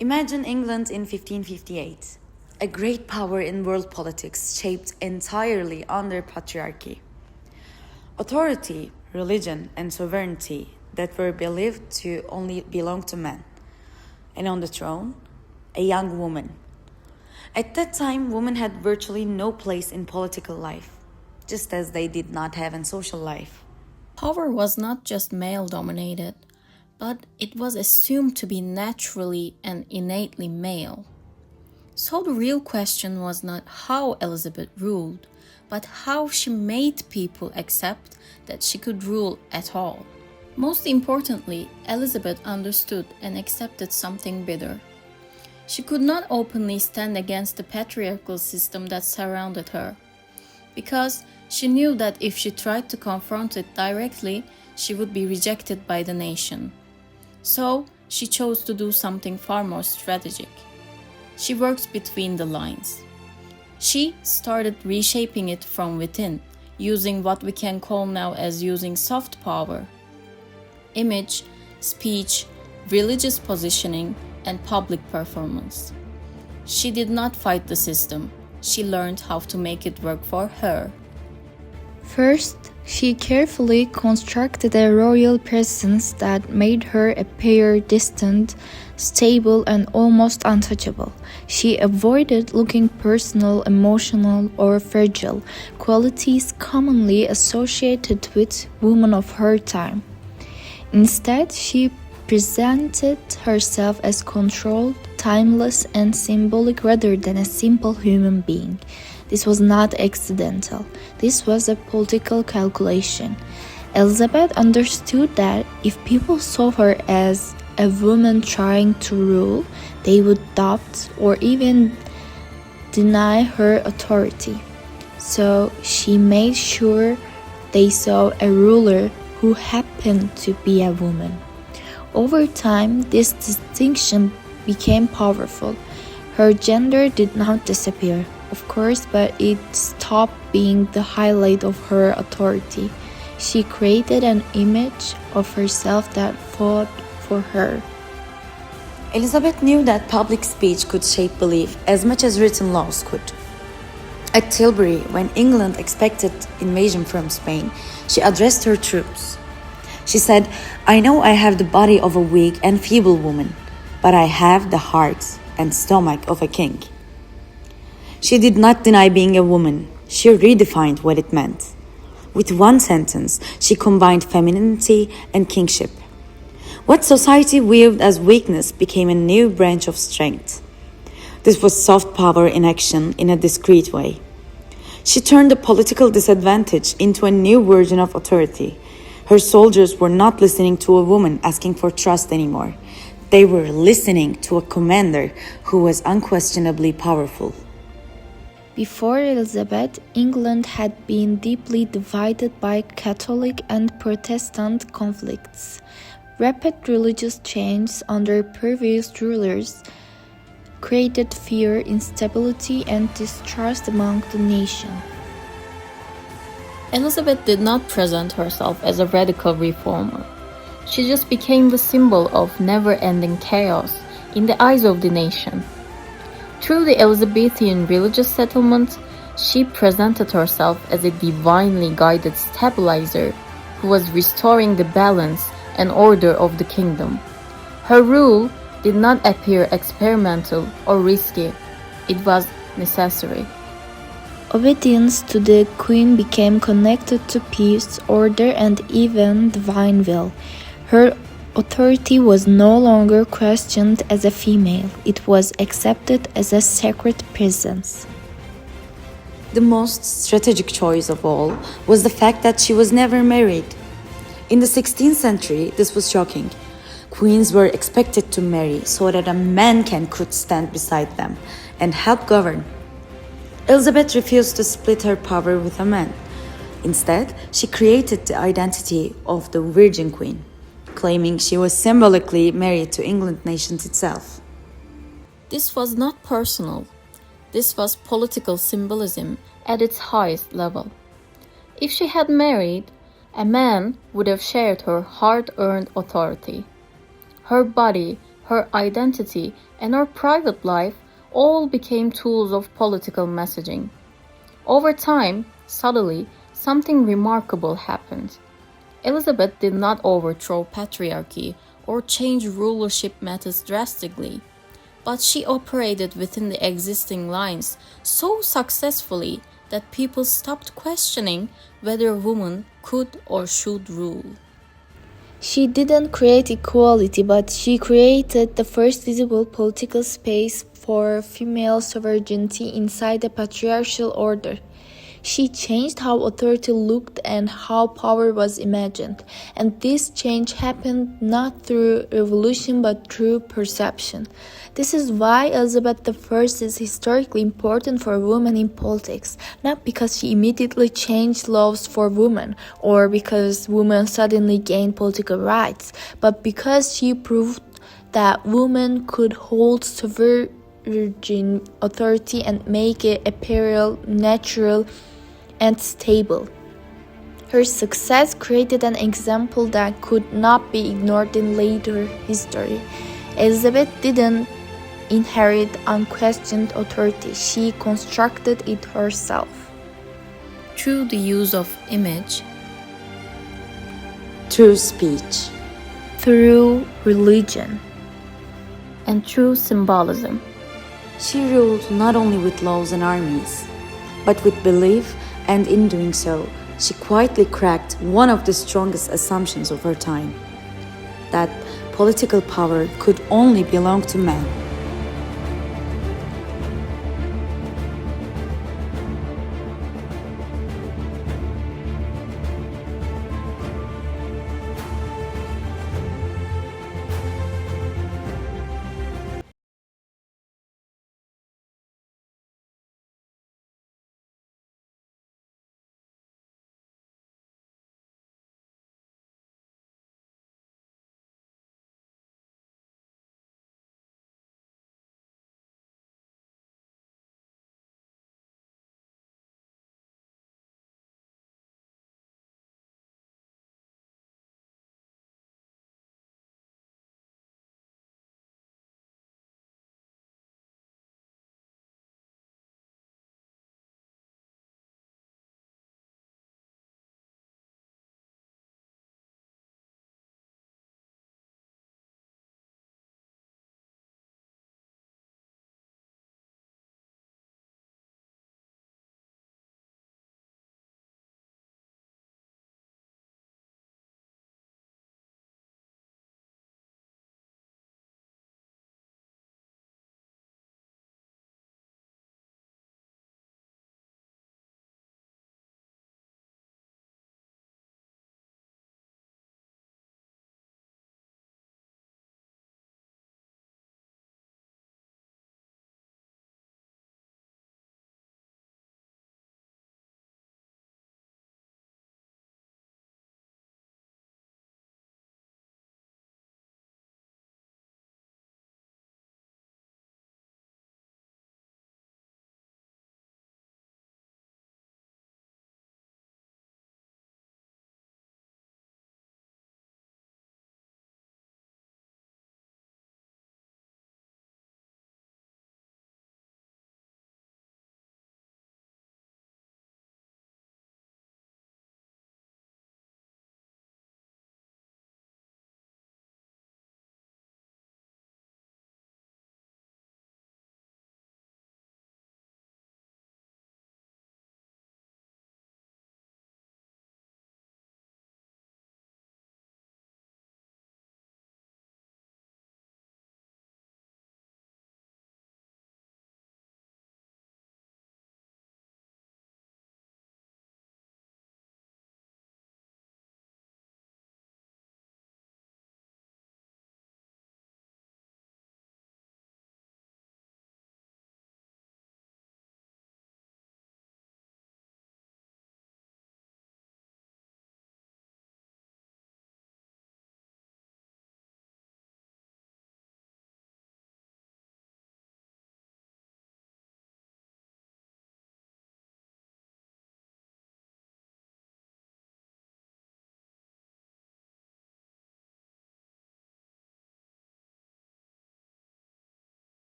Imagine England in 1558, a great power in world politics shaped entirely under patriarchy. Authority, religion, and sovereignty that were believed to only belong to men. And on the throne, a young woman. At that time, women had virtually no place in political life, just as they did not have in social life. Power was not just male-dominated, but it was assumed to be naturally and innately male. So the real question was not how Elizabeth ruled, but how she made people accept that she could rule at all. Most importantly, Elizabeth understood and accepted something bitter. She could not openly stand against the patriarchal system that surrounded her, because she knew that if she tried to confront it directly, she would be rejected by the nation. So she chose to do something far more strategic. She worked between the lines. She started reshaping it from within, using what we can call now as using soft power. Image, speech, religious positioning, and public performance. She did not fight the system. She learned how to make it work for her. First, she carefully constructed a royal presence that made her appear distant, stable, and almost untouchable. She avoided looking personal, emotional, or fragile, qualities commonly associated with women of her time. Instead, she presented herself as controlled, timeless, and symbolic rather than a simple human being. This was not accidental. This was a political calculation. Elizabeth understood that if people saw her as a woman trying to rule, they would doubt or even deny her authority. So she made sure they saw a ruler who happened to be a woman. Over time, this distinction became powerful. Her gender did not disappear, of course, but it stopped being the highlight of her authority. She created an image of herself that fought for her. Elizabeth knew that public speech could shape belief as much as written laws could. At Tilbury, when England expected invasion from Spain, she addressed her troops. She said, "I know I have the body of a weak and feeble woman, but I have the heart and stomach of a king." She did not deny being a woman. She redefined what it meant. With one sentence, she combined femininity and kingship. What society viewed as weakness became a new branch of strength. This was soft power in action in a discreet way. She turned a political disadvantage into a new version of authority. Her soldiers were not listening to a woman asking for trust anymore. They were listening to a commander who was unquestionably powerful. Before Elizabeth, England had been deeply divided by Catholic and Protestant conflicts. Rapid religious changes under previous rulers created fear, instability, and distrust among the nation. Elizabeth did not present herself as a radical reformer. She just became the symbol of never-ending chaos in the eyes of the nation. Through the Elizabethan religious settlement, she presented herself as a divinely guided stabilizer who was restoring the balance and order of the kingdom. Her rule did not appear experimental or risky. It was necessary. Obedience to the Queen became connected to peace, order, and even divine will. Her authority was no longer questioned as a female, it was accepted as a sacred presence. The most strategic choice of all was the fact that she was never married. In the 16th century, this was shocking. Queens were expected to marry so that a man could stand beside them and help govern. Elizabeth refused to split her power with a man. Instead, she created the identity of the Virgin Queen, claiming she was symbolically married to England nation itself. This was not personal. This was political symbolism at its highest level. If she had married, a man would have shared her hard-earned authority. Her body, her identity, and her private life all became tools of political messaging. Over time, subtly, something remarkable happened. Elizabeth did not overthrow patriarchy or change rulership methods drastically, but she operated within the existing lines so successfully that people stopped questioning whether women could or should rule. She didn't create equality, but she created the first visible political space for female sovereignty inside the patriarchal order. She changed how authority looked and how power was imagined, and this change happened not through revolution but through perception. This is why Elizabeth I is historically important for women in politics, not because she immediately changed laws for women or because women suddenly gained political rights, but because she proved that women could hold sovereign authority and make it apparel, natural, and stable. Her success created an example that could not be ignored in later history. Elizabeth didn't inherit unquestioned authority, she constructed it herself. Through the use of image, Through speech, Through religion, and through symbolism. she ruled not only with laws and armies, but with belief, and in doing so, she quietly cracked one of the strongest assumptions of her time, that political power could only belong to men.